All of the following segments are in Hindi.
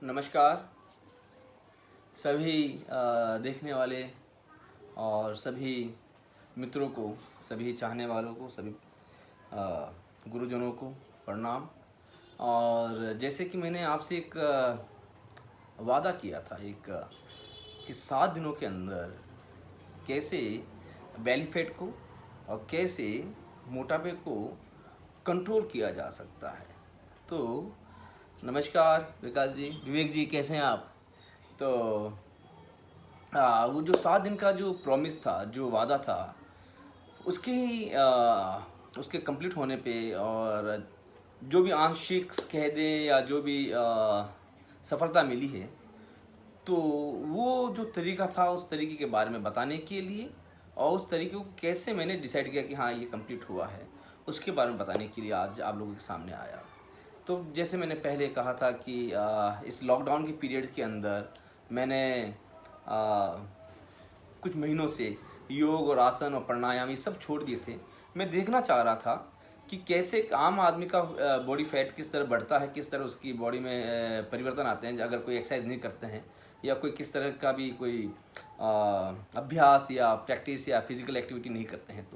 नमस्कार सभी देखने वाले और सभी मित्रों को, सभी चाहने वालों को, सभी गुरुजनों को प्रणाम। और जैसे कि मैंने आपसे एक वादा किया था कि 7 दिनों के अंदर कैसे बेली फैट को और कैसे मोटापे को कंट्रोल किया जा सकता है। तो नमस्कार विकास जी, विवेक जी, कैसे हैं आप? तो वो जो 7 दिन का जो प्रॉमिस था, जो वादा था, उसके कंप्लीट होने पे और जो भी आंशिक कह दें या जो भी सफलता मिली है, तो वो जो तरीका था उस तरीके के बारे में बताने के लिए और उस तरीके को कैसे मैंने डिसाइड किया कि हाँ ये कंप्लीट हुआ है, उसके बारे में बताने के लिए आज आप लोगों के सामने आया। तो जैसे मैंने पहले कहा था कि इस लॉकडाउन के पीरियड के अंदर मैंने कुछ महीनों से योग और आसन और प्राणायाम ये सब छोड़ दिए थे। मैं देखना चाह रहा था कि कैसे एक आम आदमी का बॉडी फैट किस तरह बढ़ता है, किस तरह उसकी बॉडी में परिवर्तन आते हैं अगर कोई एक्सरसाइज नहीं करते हैं या कोई किस तरह का भी कोई अभ्यास या प्रैक्टिस या फिजिकल एक्टिविटी नहीं करते हैं।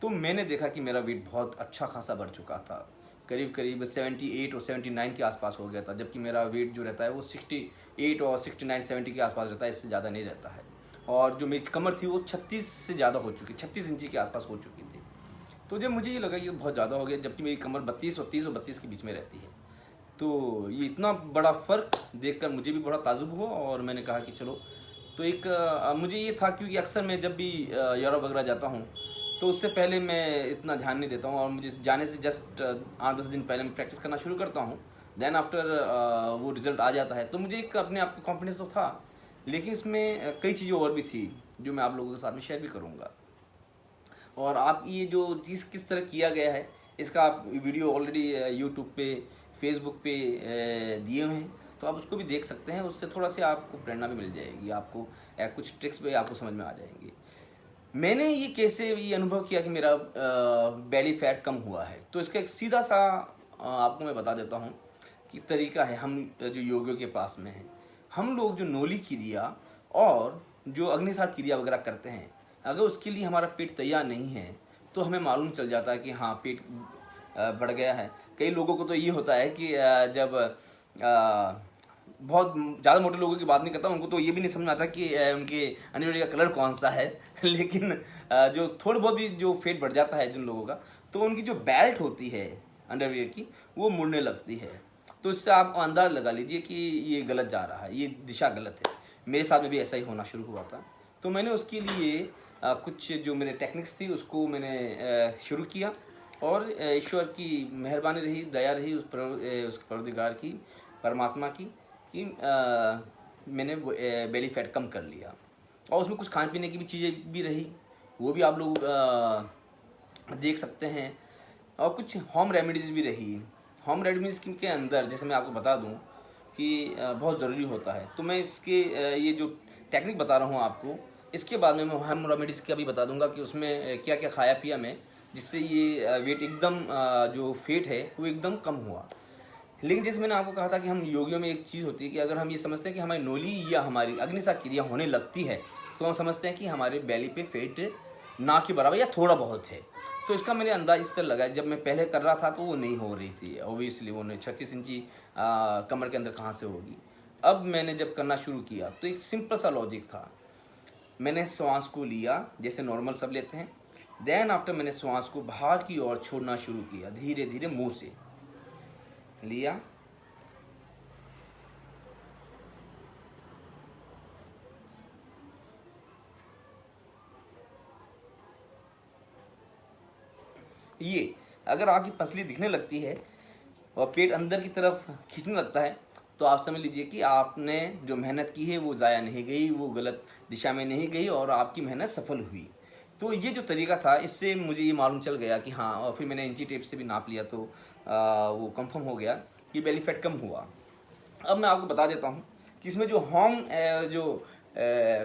तो मैंने देखा कि मेरा वेट बहुत अच्छा खासा बढ़ चुका था, करीब करीब 78 और 79 के आसपास हो गया था, जबकि मेरा वेट जो रहता है वो 68 और 69 70 के आसपास रहता है, इससे ज़्यादा नहीं रहता है। और जो मेरी कमर थी वो 36 से ज़्यादा हो चुकी, 36 इंची के आसपास हो चुकी थी। तो जब मुझे ये लगा ये बहुत ज़्यादा हो गया, जबकि मेरी कमर 32 और 30 और 32 के बीच में रहती है। तो ये इतना बड़ा फ़र्क देखकर मुझे भी बड़ा ताजुब हुआ और मैंने कहा कि चलो। तो एक मुझे ये था क्योंकि अक्सर मैं जब भी यूरोप वगैरह जाता हूँ तो उससे पहले मैं इतना ध्यान नहीं देता हूँ और मुझे जाने से जस्ट 8-10 दिन पहले मैं प्रैक्टिस करना शुरू करता हूँ। देन आफ्टर वो रिजल्ट आ जाता है। तो मुझे एक अपने आप को कॉन्फिडेंस तो था, लेकिन इसमें कई चीज़ें और भी थी जो मैं आप लोगों के साथ में शेयर भी करूँगा। और आप ये जो चीज़ किस तरह किया गया है इसका आप वीडियो ऑलरेडी यूट्यूब पे, फेसबुक पे दिए हुए हैं, तो आप उसको भी देख सकते हैं। उससे थोड़ा सा आपको प्रेरणा भी मिल जाएगी, आपको कुछ ट्रिक्स भी आपको समझ में आ जाएंगी। मैंने ये कैसे ये अनुभव किया कि मेरा बेली फैट कम हुआ है, तो इसका एक सीधा सा आपको मैं बता देता हूँ कि तरीका है। हम जो योगियों के पास में है, हम लोग जो नोली क्रिया और जो अग्निसार क्रिया वगैरह करते हैं, अगर उसके लिए हमारा पेट तैयार नहीं है तो हमें मालूम चल जाता है कि हाँ पेट बढ़ गया है। कई लोगों को तो ये होता है कि जब बहुत ज़्यादा मोटे लोगों की बात नहीं करता, उनको तो ये भी नहीं समझ में आता कि उनके अंडरवियर का कलर कौन सा है लेकिन जो थोड़ा बहुत भी जो फेट बढ़ जाता है जिन लोगों का, तो उनकी जो बेल्ट होती है अंडरवियर की वो मुड़ने लगती है। तो इससे आप अंदाज लगा लीजिए कि ये गलत जा रहा है, ये दिशा गलत है। मेरे साथ में भी ऐसा ही होना शुरू हुआ था। तो मैंने उसके लिए कुछ जो मेरे टेक्निक्स थी उसको मैंने शुरू किया और ईश्वर की मेहरबानी रही, दया रही उस परवरदिगार की, परमात्मा की, कि मैंने बेली फैट कम कर लिया। और उसमें कुछ खाने पीने की भी चीज़ें भी रही, वो भी आप लोग देख सकते हैं। और कुछ होम रेमेडीज़ भी रही। होम रेमेडीज़ के अंदर जैसे मैं आपको बता दूं कि बहुत ज़रूरी होता है। तो मैं इसके ये जो टेक्निक बता रहा हूँ आपको, इसके बाद में मैं होम रेमेडीज़ का भी बता दूंगा कि उसमें क्या क्या खाया पिया मैं, जिससे ये वेट एकदम जो फेट है वो एकदम कम हुआ। लेकिन जैसे मैंने आपको कहा था कि हम योगियों में एक चीज़ होती है कि अगर हम ये समझते हैं कि हमारी नोली या हमारी अग्निसार क्रिया होने लगती है, तो हम समझते हैं कि हमारे बेली पे फेट ना के बराबर या थोड़ा बहुत है। तो इसका मैंने अंदाज इस तरह लगा, जब मैं पहले कर रहा था तो वो नहीं हो रही थी, ओबियसली वो 36 इंची कमर के अंदर कहाँ से होगी। अब मैंने जब करना शुरू किया तो एक सिंपल सा लॉजिक था। मैंने श्वास को लिया जैसे नॉर्मल सब लेते हैं, देन आफ्टर मैंने श्वास को बाहर की ओर छोड़ना शुरू किया, धीरे धीरे मुंह से लिया, ये अगर आपकी पसली दिखने लगती है और पेट अंदर की तरफ खींचने लगता है, तो आप समझ लीजिए कि आपने जो मेहनत की है वो ज़ाया नहीं गई, वो गलत दिशा में नहीं गई और आपकी मेहनत सफल हुई। तो ये जो तरीका था, इससे मुझे ये मालूम चल गया कि हाँ, और फिर मैंने इंची टेप से भी नाप लिया तो वो कंफर्म हो गया कि बेली फैट कम हुआ। अब मैं आपको बता देता हूँ कि इसमें जो होम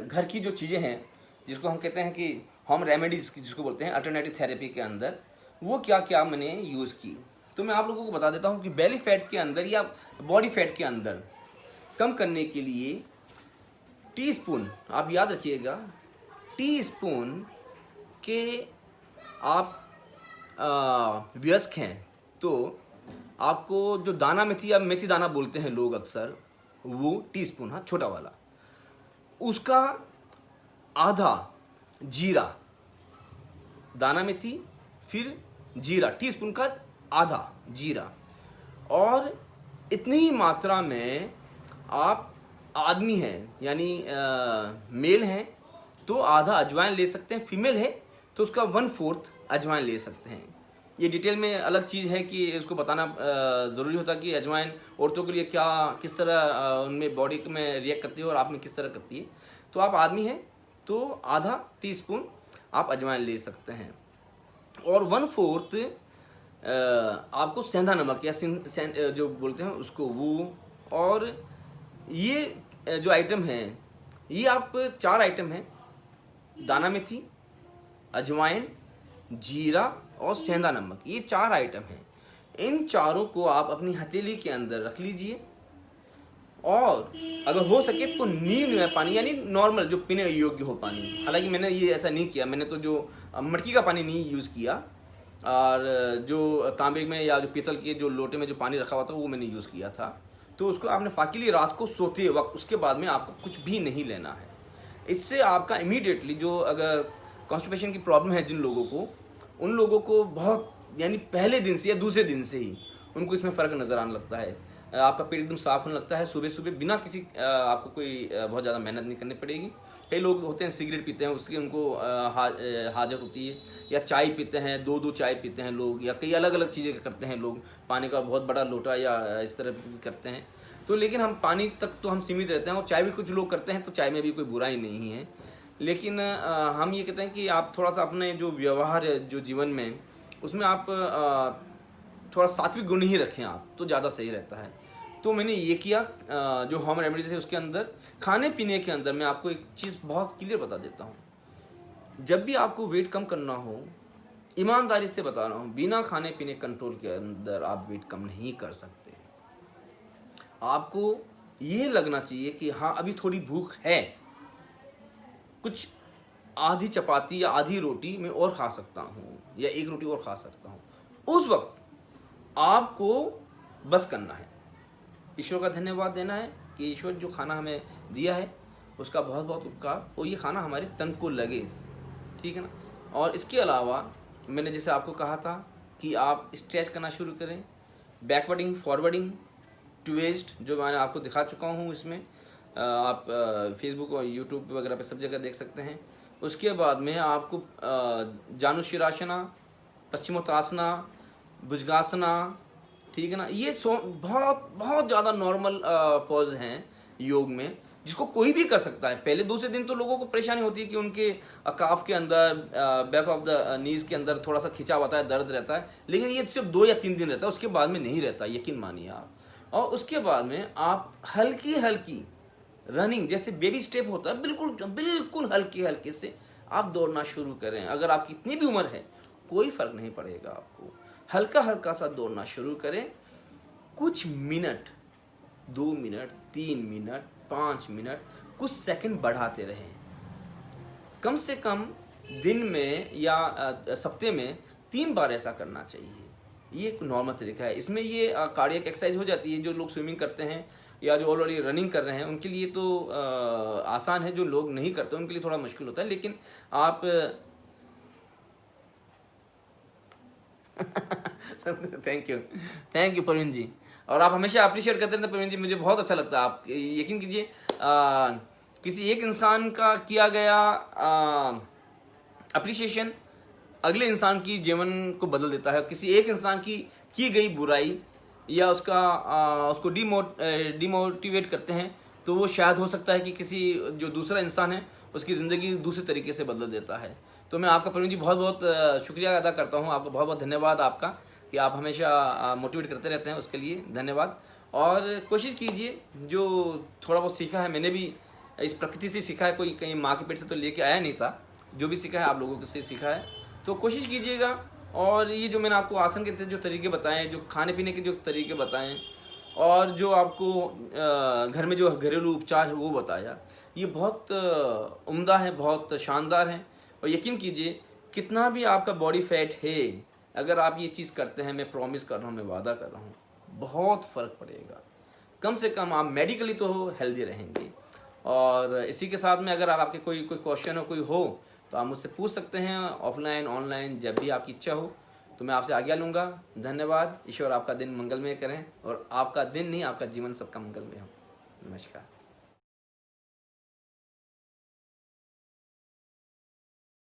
घर की जो चीज़ें हैं, जिसको हम कहते हैं कि होम रेमेडीज़ जिसको बोलते हैं अल्टरनेटिव थेरेपी के अंदर, वो क्या क्या मैंने यूज़ की। तो मैं आप लोगों को बता देता हूँ कि बेली फैट के अंदर या बॉडी फैट के अंदर कम करने के लिए टीस्पून, आप याद रखिएगा, टीस्पून के आप वयस्क हैं तो आपको जो दाना मेथी या मेथी दाना बोलते हैं लोग अक्सर, वो टीस्पून, हाँ छोटा वाला, उसका आधा जीरा, दाना मेथी फिर जीरा, टीस्पून का आधा जीरा, और इतनी ही मात्रा में आप आदमी हैं यानी मेल हैं तो आधा अजवाइन ले सकते हैं, फीमेल है तो उसका 1/4 अजवाइन ले सकते हैं। ये डिटेल में अलग चीज़ है कि इसको बताना ज़रूरी होता है कि अजवाइन औरतों के लिए क्या किस तरह उनमें बॉडी में रिएक्ट करती है और आप में किस तरह करती है। तो आप आदमी हैं तो आधा टीस्पून आप अजवाइन ले सकते हैं, और 1/4 आपको सेंधा नमक या जो बोलते हैं उसको वो। और ये जो आइटम हैं, ये आप 4 आइटम हैं, दाना मेथी, अजवाइन, जीरा और सेंधा नमक, ये 4 आइटम हैं। इन चारों को आप अपनी हथेली के अंदर रख लीजिए, और अगर हो सके तो नीम में पानी यानी नॉर्मल जो पीने योग्य हो पानी, हालांकि मैंने ये ऐसा नहीं किया, मैंने तो जो मटकी का पानी नहीं यूज़ किया, और जो तांबे में या जो पीतल के जो लोटे में जो पानी रखा हुआ था वो मैंने यूज़ किया था। तो उसको आपने फाकी ली रात को सोते वक्त, उसके बाद में आपको कुछ भी नहीं लेना है। इससे आपका इमीडिएटली जो अगर कॉन्स्टिपेशन की प्रॉब्लम है जिन लोगों को, उन लोगों को बहुत यानी पहले दिन से या दूसरे दिन से ही उनको इसमें फ़र्क नज़र आने लगता है। आपका पेट एकदम साफ होने लगता है सुबह सुबह, बिना किसी आपको कोई बहुत ज़्यादा मेहनत नहीं करनी पड़ेगी। कई लोग होते हैं सिगरेट पीते हैं, उसकी उनको हाजत होती है, या चाय पीते हैं, 2 चाय पीते हैं लोग, या कई अलग अलग चीज़ें करते हैं लोग, पानी का बहुत बड़ा लोटा या इस तरह करते हैं। तो लेकिन हम पानी तक तो हम सीमित रहते हैं, और चाय भी कुछ लोग करते हैं, तो चाय में भी कोई बुराई नहीं है। लेकिन हम ये कहते हैं कि आप थोड़ा सा अपने जो व्यवहार है जो जीवन में, उसमें आप थोड़ा सात्विक गुण ही रखें आप, तो ज़्यादा सही रहता है। तो मैंने ये किया, जो होम रेमेडीज है उसके अंदर, खाने पीने के अंदर मैं आपको एक चीज़ बहुत क्लियर बता देता हूँ। जब भी आपको वेट कम करना हो, ईमानदारी से बता रहा हूँ, बिना खाने पीने कंट्रोल के अंदर आप वेट कम नहीं कर सकते। आपको ये लगना चाहिए कि हाँ अभी थोड़ी भूख है, कुछ आधी चपाती या आधी रोटी मैं और खा सकता हूँ, या 1 रोटी और खा सकता हूँ, उस वक्त आपको बस करना है, ईश्वर का धन्यवाद देना है कि ईश्वर जो खाना हमें दिया है उसका बहुत बहुत उपकार, और ये खाना हमारे तन को लगे, ठीक है ना। और इसके अलावा मैंने जैसे आपको कहा था कि आप स्ट्रेच करना शुरू करें, बैकवर्डिंग, फॉरवर्डिंग, ट्विस्ट, जो मैंने आपको दिखा चुका हूँ इसमें, आप फेसबुक और यूट्यूब वगैरह पे सब जगह देख सकते हैं। उसके बाद में आपको जानुशिरासना, पश्चिमोत्तासना, भुजंगासना, ठीक है ना, ये बहुत बहुत ज़्यादा नॉर्मल पॉज हैं योग में, जिसको कोई भी कर सकता है। पहले दूसरे दिन तो लोगों को परेशानी होती है कि उनके काफ के अंदर, बैक ऑफ द नीज के अंदर थोड़ा सा खिंचा होता है, दर्द रहता है, लेकिन ये सिर्फ 2 या 3 दिन रहता है, उसके बाद में नहीं रहता, यकीन मानिए आप। और उसके बाद में आप हल्की हल्की रनिंग, जैसे बेबी स्टेप होता है, बिल्कुल बिल्कुल हल्के हल्के से आप दौड़ना शुरू करें। अगर आपकी इतनी भी उम्र है कोई फर्क नहीं पड़ेगा आपको, हल्का हल्का सा दौड़ना शुरू करें, कुछ मिनट, 2 मिनट, 3 मिनट, 5 मिनट, कुछ सेकंड बढ़ाते रहें। कम से कम दिन में या सप्ते में 3 बार ऐसा करना चाहिए। ये एक नॉर्मल तरीका है। इसमें ये कार्डियक एक्सरसाइज हो जाती है। जो लोग स्विमिंग करते हैं या जो ऑलरेडी रनिंग कर रहे हैं उनके लिए तो आसान है, जो लोग नहीं करते उनके लिए थोड़ा मुश्किल होता है। लेकिन आप थैंक यू प्रवीण जी, और आप हमेशा अप्रिशिएट करते रहते हैं प्रवीण जी, मुझे बहुत अच्छा लगता है। आप यकीन कीजिए, किसी एक इंसान का किया गया अप्रिशिएशन अगले इंसान की जीवन को बदल देता है। किसी एक इंसान की गई बुराई या उसको डिमोटिवेट करते हैं तो वो शायद हो सकता है कि किसी जो दूसरा इंसान है उसकी ज़िंदगी दूसरे तरीके से बदल देता है। तो मैं आपका प्रवीण जी बहुत बहुत शुक्रिया अदा करता हूँ, आपका बहुत बहुत धन्यवाद आपका कि आप हमेशा मोटिवेट करते रहते हैं, उसके लिए धन्यवाद। और कोशिश कीजिए, जो थोड़ा बहुत सीखा है मैंने भी इस प्रकृति से सीखा है, कोई कहीं माँ के पेट से तो लेके आया नहीं था, जो भी सीखा है आप लोगों से सीखा है, तो कोशिश कीजिएगा। और ये जो मैंने आपको आसन के जो तरीके बताएं, जो खाने पीने के जो तरीके बताएं, और जो आपको घर में जो घरेलू उपचार है वो बताया, ये बहुत उम्दा है, बहुत शानदार है। और यकीन कीजिए कितना भी आपका बॉडी फैट है, अगर आप ये चीज़ करते हैं, मैं प्रॉमिस कर रहा हूँ, मैं वादा कर रहा हूँ, बहुत फ़र्क पड़ेगा। कम से कम आप मेडिकली तो हेल्दी रहेंगे। और इसी के साथ में अगर आपके कोई क्वेश्चन हो, कोई हो, तो आप मुझसे पूछ सकते हैं, ऑफलाइन ऑनलाइन, जब भी आपकी इच्छा हो। तो मैं आपसे आज्ञा लूँगा। धन्यवाद। ईश्वर आपका दिन मंगलमय करें, और आपका दिन नहीं, आपका जीवन सबका मंगलमय हो। नमस्कार।